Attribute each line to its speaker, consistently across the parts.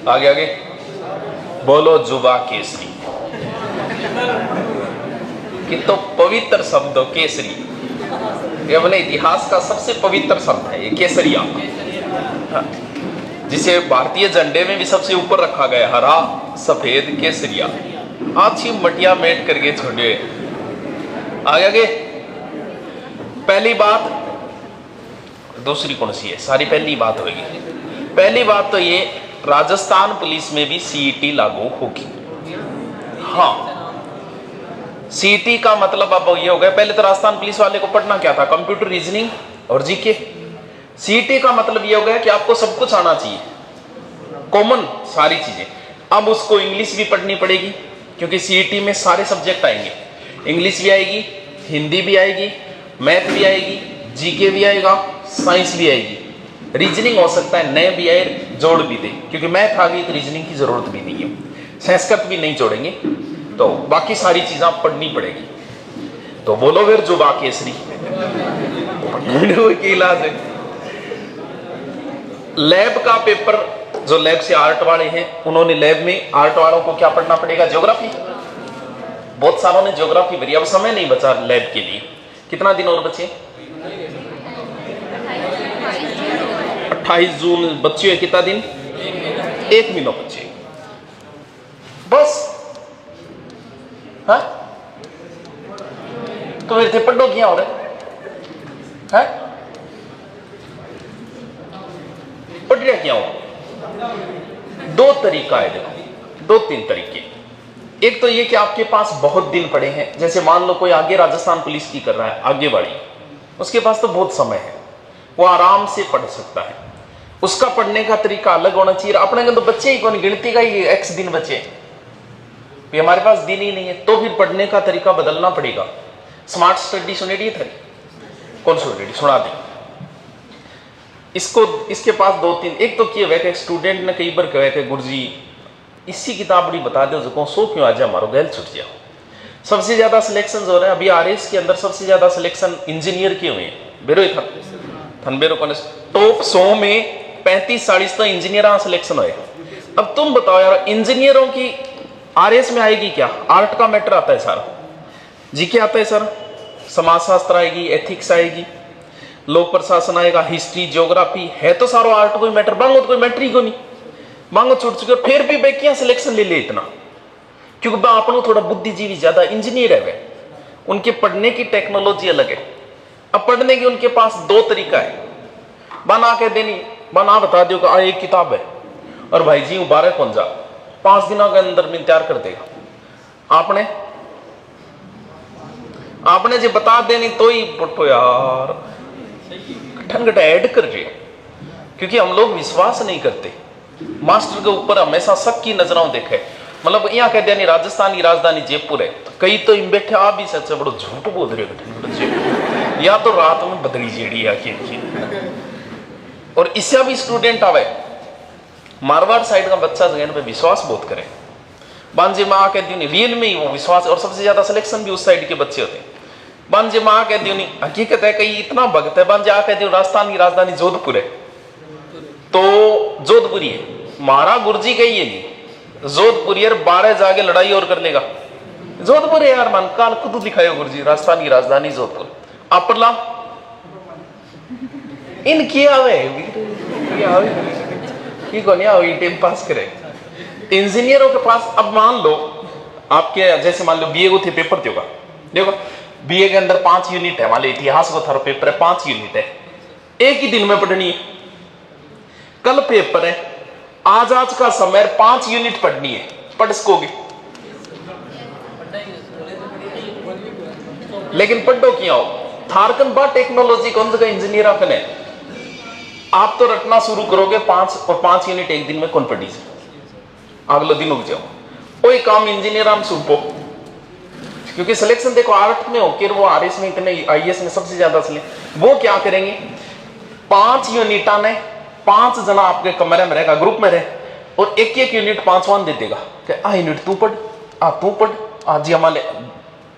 Speaker 1: आगे आगे बोलो जुबा केसरी। कि तो पवित्र शब्द केसरी, ये अपने इतिहास का सबसे पवित्र शब्द है ये केसरिया, जिसे भारतीय झंडे में भी सबसे ऊपर रखा गया, हरा सफेद केसरिया। अच्छी मटिया मेट करके छोड़े। आगे आगे पहली बात, दूसरी कौन सी है? सारी पहली बात होगी। पहली बात तो ये राजस्थान पुलिस में भी सीईटी लागू होगी। हाँ, सीईटी का मतलब अब ये हो गया, पहले तो राजस्थान पुलिस वाले को पढ़ना क्या था? कंप्यूटर, रीजनिंग और जीके। सीईटी का मतलब ये हो गया कि आपको सब कुछ आना चाहिए, कॉमन सारी चीजें। अब उसको इंग्लिश भी पढ़नी पड़ेगी, क्योंकि सीईटी में सारे सब्जेक्ट आएंगे। इंग्लिश भी आएगी, हिंदी भी आएगी, मैथ भी आएगी, जीके भी आएगा, साइंस भी आएगी, रीजनिंग हो सकता है नए भी आए, जोड़ भी दे, क्योंकि मैथ आ गई तो रीजनिंग की जरूरत भी नहीं है। संस्कृत भी नहीं जोड़ेंगे, तो बाकी सारी चीजें पढ़नी पड़ेगी। तो बोलो फिर जुबा केसरी की इलाज है। लैब का पेपर, जो लैब से आर्ट वाले हैं, उन्होंने लैब में आर्ट वालों को क्या पढ़ना पड़ेगा? ज्योग्राफी। बहुत सारों ने ज्योग्राफी भरी। अब समय नहीं बचा लैब के लिए। कितना दिन और बचे? 28 जून बच्चे है। कितना दिन? 1 महीना बच्चे बस। हाँ, तो मेरे थे पढ़ो क्या हो रहा है? पढ़ रहा क्या हो? 2 तरीका है, देखो 2-3 तरीके। एक तो ये कि आपके पास बहुत दिन पड़े हैं, जैसे मान लो कोई आगे राजस्थान पुलिस की कर रहा है, आगे वाली, उसके पास तो बहुत समय है, वो आराम से पढ़ सकता है। उसका पढ़ने का तरीका अलग होना चाहिए। अपने के तो बच्चे ही कौन, गिनती का ही एक्स दिन बचे, हमारे पास दिन ही नहीं है, तो फिर पढ़ने का तरीका बदलना पड़ेगा। स्मार्ट स्टडी सुनेगी थी, कौन सुनेगी? सुना दी इसको। इसके पास 2-3, एक तो किए हुए स्टूडेंट ने कई बार कहे कि गुरुजी इसी किताब बड़ी बता दो जो सो क्यों आज हमारो गैल छुट जाओ। सबसे ज्यादा सिलेक्शन हो रहे हैं अभी आरएस के अंदर, सबसे ज्यादा सिलेक्शन इंजीनियर के हुए हैं। बेरो थनबेरो टॉप 100 में 35-40 तो इंजीनियर सिलेक्शन हुए। अब तुम बताओ यार, इंजीनियरों की आरएस में आएगी क्या? आर्ट का मैटर आता है सारा, जीके आता है सर, समाज शास्त्र आएगी, एथिक्स आएगी, लोक प्रशासन आएगा, हिस्ट्री, ज्योग्राफी है, तो सारा आर्ट कोई मैटर मांगो तो कोई मैटर ही को नहीं मांगो छूट चुके। फिर भी बेकियां सिलेक्शन ले इतना, क्योंकि आपको थोड़ा बुद्धिजीवी ज्यादा इंजीनियर है वे, उनके पढ़ने की टेक्नोलॉजी अलग है। अब पढ़ने की उनके पास 2 तरीका है, बना के देनी, बना बता दो कि एक किताब है और भाई जी 12 कौन जा 5 दिनों के अंदर में तैयार कर देगा। आपने जो बता देनी तो ही पढ़ो यार, ठंड ऐड कर रहे, क्योंकि हम लोग विश्वास नहीं करते मास्टर के ऊपर, हमेशा शक की नजरों देखे। मतलब यहाँ कह दिया नहीं राजस्थान की राजधानी जयपुर है, तो कई तो इन बैठे आप भी सच बड़ो झूठ बोल रहे हो, या तो रात में बदली जेड़ी आखिर। और इससे भी स्टूडेंट आवे, मारवाड़ साइड का बच्चा जगह पे विश्वास बहुत करे, बांजे माँ कहती हूँ रियल में ही वो विश्वास, और सबसे ज्यादा सिलेक्शन भी उस साइड के बच्चे होते हैं। बांजे माँ कहती हूँ हकीकत है, कहीं इतना भक्त है। बांजे आ कहती हूँ राजस्थान की राजधानी जोधपुर है, तो जोधपुरी है। मारा गुरुजी कही है नहीं, जोधपुरी यार 12 जाके लड़ाई और कर लेगा, जोधपुर है यार, मान काल खुद दिखाए गुरुजी राजस्थान की राजधानी जोधपुर। अपरला इन किया हुए टाइम पास करे। इंजीनियरों के पास, अब मान लो आपके जैसे मान लो बीए को थे पेपर होगा, देखो बीए के अंदर 5 यूनिट है, मान लो इतिहास को थारो पेपर है 5 यूनिट है, एक ही दिन में पढ़नी है। कल पेपर है, आज का समय 5 यूनिट पढ़नी है, पढ़ सकोगे? लेकिन पढ़ो क्या हो थारकन बा टेक्नोलॉजी कौन सा इंजीनियर आपने, आप तो रटना शुरू करोगे 5 यूनिट एक दिन में कौन पढ़ी से, अगले दिन उग जाओ कोई काम इंजीनियर हम सुपो। क्योंकि सिलेक्शन देखो आर्ट में होकर वो आरएस में इतने, आईएएस में सबसे ज्यादा वो क्या करेंगे 5 यूनिटा ने 5 जना आपके कमरे में रहेगा, ग्रुप में रहे, और एक यूनिट 5 दे देगा कि आ यूनिट तू पढ़, आ तू पढ़, आज जी हमारे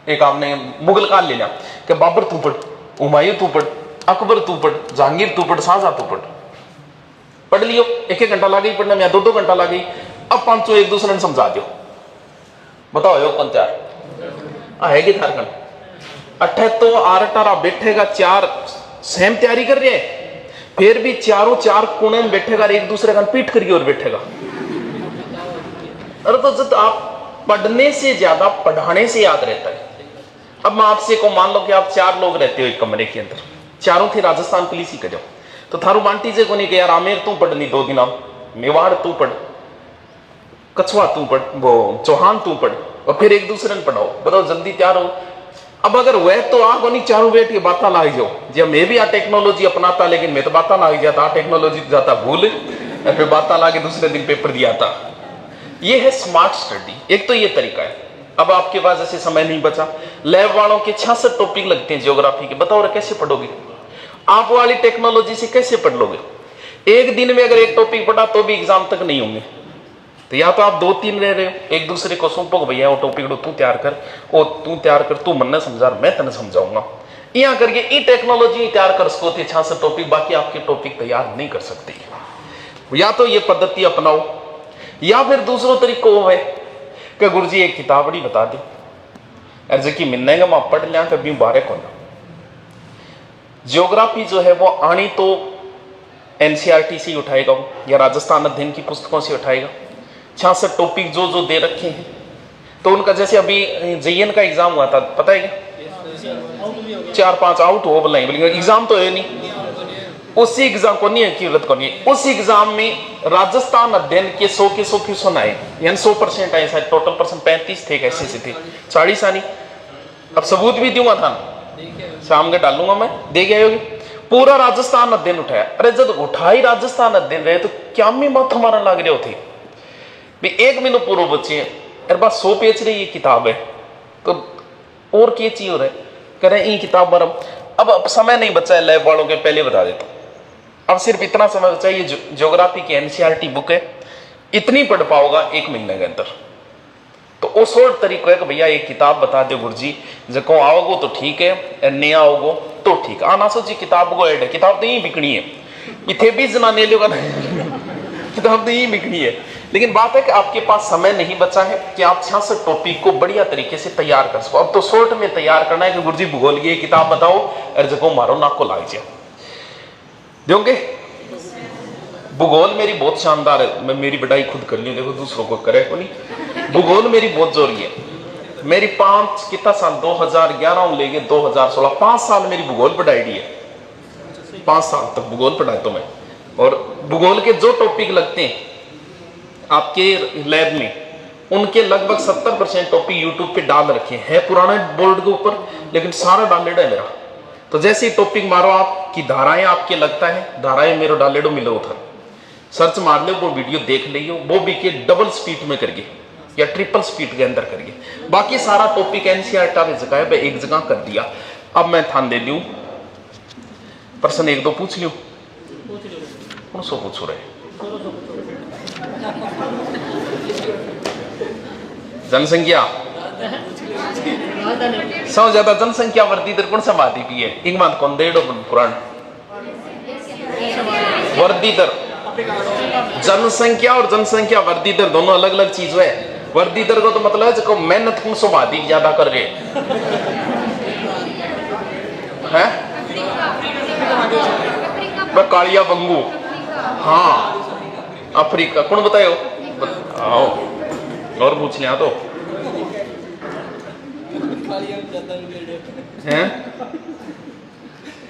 Speaker 1: एक आपने मुगल काल ले लिया कि बाबर तू पढ़, हुमायूं तू पढ़, अकबर तू पढ़, जहांगीर तू पढ़, शाहजहां तू पढ़। पढ़ लियो, 1-1 घंटा लगे पढ़ने में, 2-2 घंटा लगे। अब 500 एक दूसरे ने समझा दो, बताओ योग कौन चार है कि झारखंड अठे तो आर बैठेगा, 4 सेम तैयारी कर रहे हैं, फिर भी चारों 4 कोने में बैठेगा, एक दूसरे का पीठ करके और बैठेगा। अरे तो जब आप पढ़ने से ज्यादा पढ़ाने से याद रहता है। अब मैं आपसे को मान लो कि आप 4 लोग रहते हो एक कमरे के अंदर, चारों थे राजस्थान पुलिस ही कर जाओ, तो थारू बांटी से को नहीं कि यार आमेर तू पढ़ ली 2 दिन, मेवाड़ तू पढ़, कछुआ तू पढ़, वो चौहान तू पढ़, और फिर एक दूसरे ने पढ़ाओ, बताओ जल्दी तैयार हो। अब अगर वह तो आप नहीं चारों बैठ के बात लाग जाओ, जब मैं भी आ टेक्नोलॉजी अपनाता, लेकिन मैं तो बात लाग जाता, टेक्नोलॉजी जाता भूल, फिर बात लागे दूसरे दिन पेपर दिया था। ये है स्मार्ट स्टडी, एक तो ये तरीका है। अब आपके पास ऐसे समय नहीं बचा, लैब वालों के 66 टॉपिक लगते हैं ज्योग्राफी के, बताओ कैसे पढ़ोगे? आप वाली टेक्नोलॉजी से कैसे पढ़ लोगे? एक दिन में अगर एक टॉपिक पढ़ा तो भी एग्जाम तक नहीं होंगे। तो या तो आप 2-3 रह रहे हो, एक दूसरे को सौंपो भैया वो टॉपिक तू तैयार कर, वो तू तैयार कर, तू मन समझा मैं तेने समझाऊंगा, यहाँ करके ई टेक्नोलॉजी तैयार कर सको थे 66 टॉपिक, बाकी आपके टॉपिक तैयार नहीं कर सकते। या तो ये पद्धति अपनाओ, या फिर दूसरों तरीको है कि गुरु जी एक किताबड़ी बता दे अर्ज की मिलने का मैं पढ़ लिया कभी बारे को ना। ज्योग्राफी जो है वो आनी तो एनसीईआरटी से उठाएगा या राजस्थान अध्ययन की पुस्तकों से उठाएगा। 66 टॉपिक जो जो दे रखे हैं, तो उनका जैसे अभी जेईएन का एग्जाम हुआ था, पता है क्या 4-5 आउट हो बोला, एग्जाम तो है नहीं, उसी एग्जाम को नहीं है कि को नहीं है, उस एग्जाम में राजस्थान अध्ययन के 100 के 100 क्वेश्चन आए, यानी 100% आए, शायद टोटल परसेंट 35 थे, कैसे से थे 40 आनी। अब सबूत भी दूंगा था, शाम के डालूंगा मैं, दे गए होगी। पूरा राजस्थान अध्ययन उठाया। अरे जब उठाई राजस्थान अध्ययन रहे तो क्या में मत हमारा लग रहे थे भाई, 1 महीनों पूर्व बच्चे यार बस 100 पेज रही ये किताब है, तो और क्या चाहिए हो रहा है, करें ये किताब पर। अब समय नहीं बचा है लैब वालों के, पहले बता देता हूं, अब सिर्फ इतना समय बचा है। ये ज्योग्राफी की एनसीईआरटी बुक है, इतनी पढ़ पाओगा 1 महीने के अंदर। तो उस और तरीका है कि भैया एक किताब बता दो गुरुजी, जको आओगो तो ठीक है, नहीं आओगो तो ठीक। आना सोची किताब को ऐड है, किताब तो यही बिकनी है, इथे भी जना ले लो किताब तो यही बिकनी है। लेकिन बात है कि आपके पास समय नहीं बचा है कि आप 66 टॉपिक को बढ़िया तरीके से तैयार कर सको। अब तो शॉर्ट में तैयार करना है कि गुरुजी भूगोल की किताब बताओ और जगह मारो नाक को लाग जाए दोगे। भूगोल मेरी बहुत शानदार है, मैं मेरी बढ़ाई खुद कर ली, देखो दूसरों को करे को नहीं। भूगोल मेरी बहुत जोरी है, मेरी 5 कितना साल 2011 में लेके 2016 5 साल मेरी भूगोल पढ़ाई है, 5 साल तक भूगोल पढ़ाए तो मैं। और भूगोल के जो टॉपिक लगते हैं आपके लैब में, उनके लगभग 70% टॉपिक यूट्यूब पे डाल रखे हैं, पुराने बोर्ड के ऊपर, लेकिन सारा डालेडा है मेरा। तो जैसे ही टॉपिक मारो आप कि धाराएं आपके लगता है, धाराएं मेरे डालेडो मिलो उधर सर्च मार लो, वो वीडियो देख लियो, वो भी के डबल स्पीड में करिए या ट्रिपल स्पीड के अंदर करिए। बाकी सारा टॉपिक एनसीईआरटी की जगह है, एक जगह कर दिया। अब मैं थान दे लूं प्रश्न 1-2 पूछ लूं, कौन सो पूछो रहे? जनसंख्या सब ज्यादा जनसंख्या वृद्धि दर कौन सा माती पी है? एक बात कौन देड़ो पुराण वृद्धि दर, जनसंख्या और जनसंख्या वृद्धि दर दोनों अलग अलग चीज है। वृद्धि दर को तो मतलब है जो मेहनत कौन सो माती ज्यादा कर रहे हैं, कालिया बंगू, हाँ अफ्रीका, कौन बतायो? आओ और पूछ लिया तो हैं,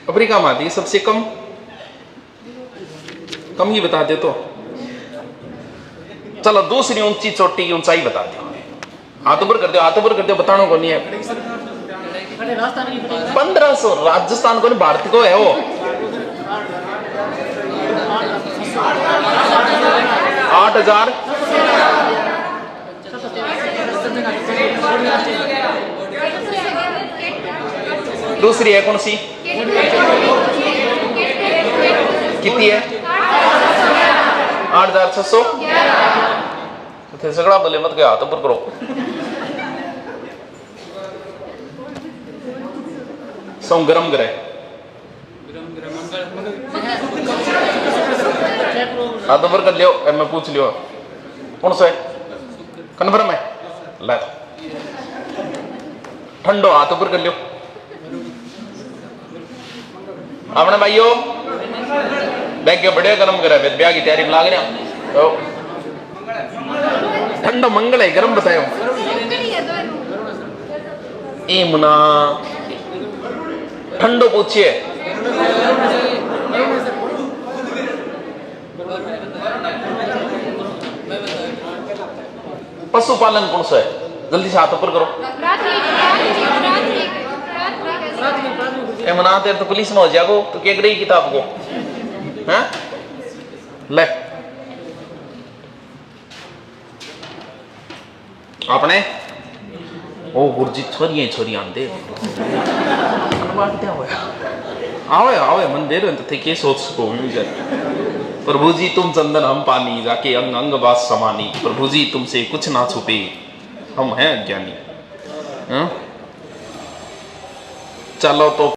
Speaker 1: अफ्रीका में आती है सबसे कम ही बता दे तो। चलो दूसरी ऊंची चोटी की ऊंचाई बता दो, हाथ ऊपर कर दो, हाथ ऊपर कर दो, बताना को नहीं है। 1500 राजस्थान को नहीं, भारत को है वो। 8000 दूसरी है कौन सी, कितनी है? 8600 सगड़ा बोले मत के हाथ ऊपर करो। गरम ग्रह हाथ ऊपर कर लियो, मैं पूछ लियो कौन सा है, कन्फर्म है? ला ठंडो हाथ ऊपर कर लियो अपने भाइयों, बैग के बड़े गरम करे ब्याह की तैयारी में लाग रहे तो ठंडो मंगल है गरम बतायो ए मुना ठंडो पूछिए पशुपालन कौन सा है? जल्दी से हाथ ऊपर करो। ए मना तेरे तो पुलिस में हो जाएगो तो क्या करेगी किताब को हैं? ले आपने ओ गुरजी छोरियां छोरियां दे आवे आवे मंदिर में तो थे के सोच सको प्रभु जी तुम चंदन हम पानी जाके अंग अंग बास समानी, प्रभु जी तुमसे कुछ ना छुपे हम हैं अज्ञानी। चलो तो